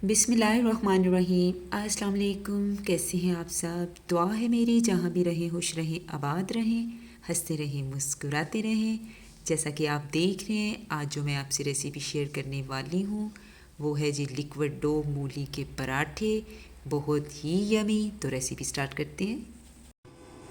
बिस्मिल्लाहिर्रहमानिर्रहीम। अस्सलाम वालेकुम। कैसे हैं आप सब? दुआ है मेरी जहाँ भी रहें खुश रहें, आबाद रहें, हंसते रहें, मुस्कुराते रहें। जैसा कि आप देख रहे हैं, आज जो मैं आपसे रेसिपी शेयर करने वाली हूँ वो है जी लिक्विड डो मूली के पराठे। बहुत ही यमी। तो रेसिपी स्टार्ट करते हैं।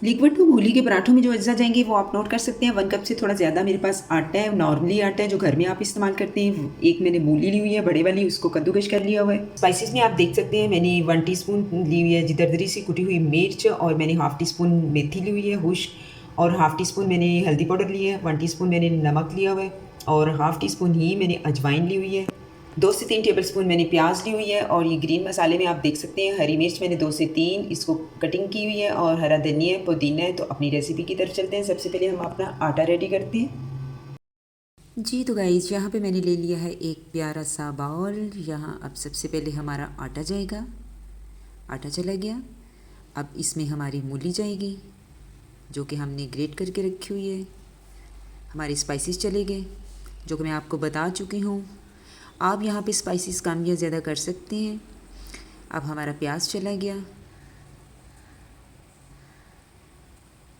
लिक्विड टू मूली के पराठों में जो अज्जा जाएंगे वो आप नोट कर सकते हैं। 1 कप से थोड़ा ज़्यादा मेरे पास आटा है, नॉर्मली आटा है जो घर में आप इस्तेमाल करते हैं। एक मैंने मूली ली हुई है बड़े वाली, उसको कद्दूकश कर लिया हुआ है। स्पाइसेस में आप देख सकते हैं मैंने 1 टीस्पून ली हुई है जी दरदरी से कुटी हुई मिर्च, और मैंने हाफ़ टी स्पून मेथी ली हुई है खुश्क, और हाफ़ टी स्पून मैंने हल्दी पाउडर लिया है, 1 टीस्पून मैंने नमक लिया हुआ है, और हाफ़ टी स्पून ही मैंने अजवाइन ली हुई है। 2 से 3 टेबलस्पून मैंने प्याज ली हुई है, और ये ग्रीन मसाले में आप देख सकते हैं हरी मिर्च मैंने 2 से 3 इसको कटिंग की हुई है, और हरा धनिया है, पुदीना है। तो अपनी रेसिपी की तरफ चलते हैं। सबसे पहले हम अपना आटा रेडी करते हैं। जी तो गाइज़, यहाँ पे मैंने ले लिया है एक प्यारा सा बाउल। यहाँ अब सबसे पहले हमारा आटा जाएगा। आटा चला गया। अब इसमें हमारी मूली जाएगी जो कि हमने ग्रेट करके रखी हुई है। हमारे स्पाइसेस चले गए जो कि मैं आपको बता चुकी हूँ। आप यहाँ पे स्पाइसेस कम या ज़्यादा कर सकते हैं। अब हमारा प्याज चला गया,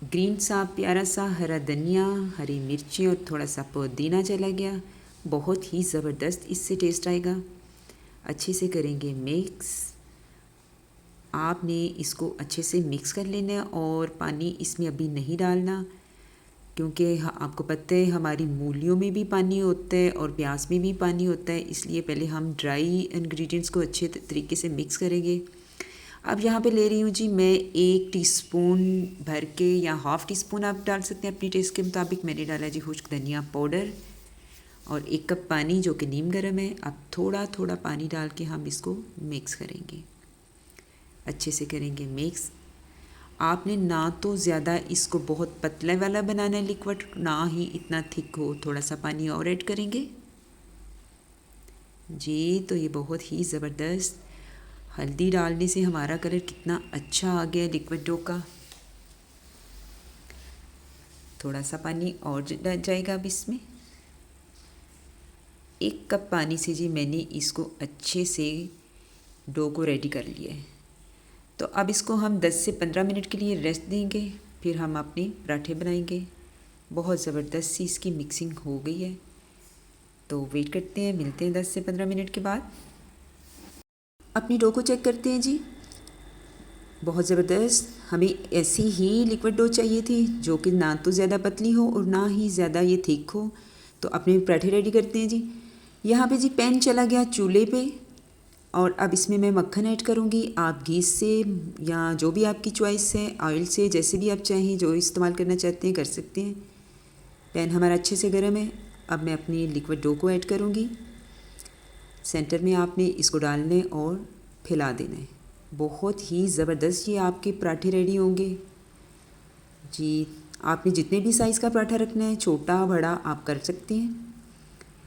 ग्रीन सा प्यारा सा हरा धनिया, हरी मिर्ची और थोड़ा सा पुदीना चला गया। बहुत ही ज़बरदस्त इससे टेस्ट आएगा। अच्छे से करेंगे मिक्स। आपने इसको अच्छे से मिक्स कर लेना है, और पानी इसमें अभी नहीं डालना, क्योंकि आपको पता है हमारी मूलियों में भी पानी होता है और प्याज में भी पानी होता है। इसलिए पहले हम ड्राई इंग्रेडिएंट्स को अच्छे तरीके से मिक्स करेंगे। अब यहाँ पे ले रही हूँ जी मैं 1 टीस्पून भर के, या हाफ़ टी स्पून आप डाल सकते हैं अपनी टेस्ट के मुताबिक। मैंने डाला जी खुश्क धनिया पाउडर, और 1 कप पानी जो कि नीम गर्म है। अब थोड़ा थोड़ा पानी डाल के हम इसको मिक्स करेंगे, अच्छे से करेंगे मिक्स। आपने ना तो ज़्यादा इसको बहुत पतला वाला बनाना है लिक्विड, ना ही इतना थिक हो। थोड़ा सा पानी और ऐड करेंगे जी। तो ये बहुत ही ज़बरदस्त, हल्दी डालने से हमारा कलर कितना अच्छा आ गया लिक्विड डो का। थोड़ा सा पानी और जाएगा अब इसमें। 1 कप पानी से जी मैंने इसको अच्छे से डो को रेडी कर लिया है। तो अब इसको हम 10 से 15 मिनट के लिए रेस्ट देंगे, फिर हम अपने पराठे बनाएंगे। बहुत ज़बरदस्त सी इसकी मिक्सिंग हो गई है। तो वेट करते हैं, मिलते हैं 10 से 15 मिनट के बाद। अपनी डो को चेक करते हैं जी। बहुत ज़बरदस्त, हमें ऐसी ही लिक्विड डो चाहिए थी जो कि ना तो ज़्यादा पतली हो और ना ही ज़्यादा ये थिक हो। तो अपने पराठे रेडी करते हैं जी। यहाँ पे जी पैन चला गया चूल्हे पे, और अब इसमें मैं मक्खन ऐड करूँगी। आप घी से या जो भी आपकी चॉइस है, ऑयल से, जैसे भी आप चाहें, जो इस्तेमाल करना चाहते हैं कर सकते हैं। पैन हमारा अच्छे से गर्म है। अब मैं अपनी लिक्विड डो को ऐड करूँगी। सेंटर में आपने इसको डालना है और फैला देना है। बहुत ही ज़बरदस्त ये आपके पराठे रेडी होंगे जी। आपने जितने भी साइज़ का पराठा रखना है, छोटा बड़ा आप कर सकते हैं।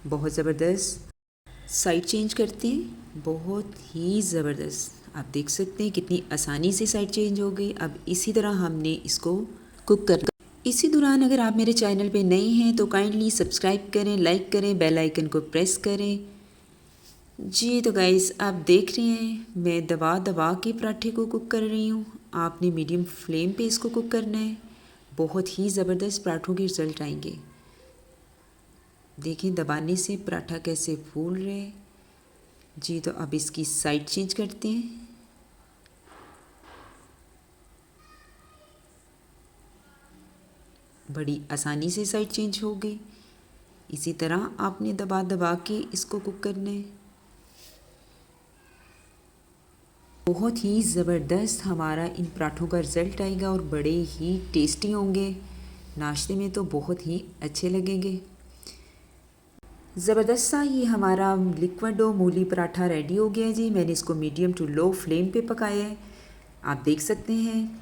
बहुत ज़बरदस्त। साइड चेंज करते हैं। बहुत ही ज़बरदस्त, आप देख सकते हैं कितनी आसानी से साइड चेंज हो गई। अब इसी तरह हमने इसको कुक कर। इसी दौरान अगर आप मेरे चैनल पे नए हैं तो काइंडली सब्सक्राइब करें, लाइक करें, बेल आइकन को प्रेस करें जी। तो गाइस, आप देख रहे हैं मैं दबा दबा के पराठे को कुक कर रही हूँ। आपने मीडियम फ्लेम पे इसको कुक करना है। बहुत ही ज़बरदस्त पराठों के रिज़ल्ट आएंगे। देखें दबाने से पराठा कैसे फूल रहे जी। तो अब इसकी साइड चेंज करते हैं। बड़ी आसानी से साइड चेंज हो गई। इसी तरह आपने दबा दबा के इसको कुक करना है। बहुत ही ज़बरदस्त हमारा इन पराठों का रिज़ल्ट आएगा, और बड़े ही टेस्टी होंगे। नाश्ते में तो बहुत ही अच्छे लगेंगे। ज़बरदस्त सा ये हमारा लिक्विड डो मूली पराठा रेडी हो गया है जी। मैंने इसको मीडियम टू लो फ्लेम पे पकाया है। आप देख सकते हैं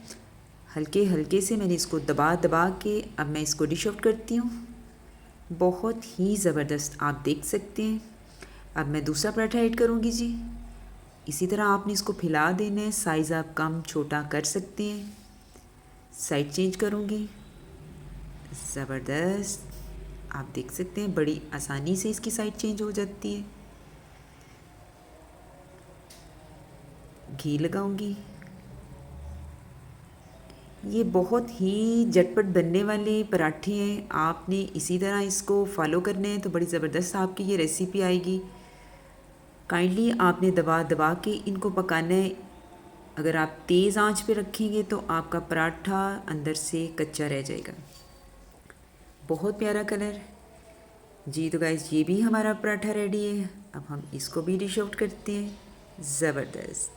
हल्के हल्के से मैंने इसको दबा दबा के अब मैं इसको डिश आउट करती हूँ। बहुत ही ज़बरदस्त, आप देख सकते हैं। अब मैं दूसरा पराठा ऐड करूँगी जी। इसी तरह आपने इसको फैला देना है। साइज़ आप कम छोटा कर सकते हैं। साइड चेंज करूँगी। ज़बरदस्त, आप देख सकते हैं बड़ी आसानी से इसकी साइड चेंज हो जाती है। घी लगाऊंगी। ये बहुत ही झटपट बनने वाले पराठे हैं, आपने इसी तरह इसको फॉलो करने हैं तो बड़ी ज़बरदस्त आपकी ये रेसिपी आएगी। काइंडली आपने दबा दबा के इनको पकाना है। अगर आप तेज़ आंच पे रखेंगे तो आपका पराठा अंदर से कच्चा रह जाएगा। बहुत प्यारा कलर। जी तो गाइस ये भी हमारा पराठा रेडी है। अब हम इसको भी डिश आउट करते हैं। ज़बरदस्त।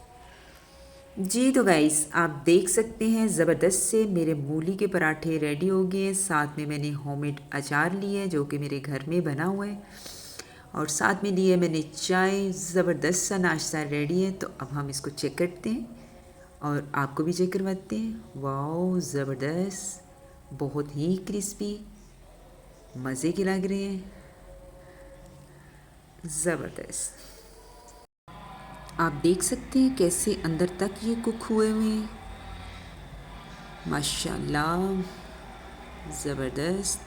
जी तो गाइस आप देख सकते हैं ज़बरदस्त से मेरे मूली के पराठे रेडी हो गए। साथ में मैंने होममेड अचार लिए जो कि मेरे घर में बना हुआ है, और साथ में लिए मैंने चाय। ज़बरदस्त सा नाश्ता रेडी है। तो अब हम इसको चेक करते हैं और आपको भी चेक करवाते हैं। वाओ ज़बरदस्त, बहुत ही क्रिस्पी, मज़े के लग रहे हैं। ज़बरदस्त। आप देख सकते हैं कैसे अंदर तक ये कुक हुए हुए हैं। माशाल्लाह ज़बरदस्त।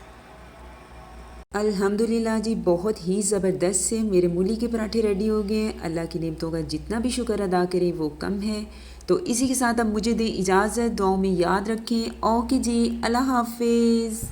अल्हम्दुलिल्लाह जी बहुत ही ज़बरदस्त से मेरे मूली के पराठे रेडी हो गए हैं। अल्लाह की नेमतों का जितना भी शुक्र अदा करें वो कम है। तो इसी के साथ अब मुझे दें इजाज़त। दुआओं में याद रखें। ओके जी, अल्लाह हाफिज़।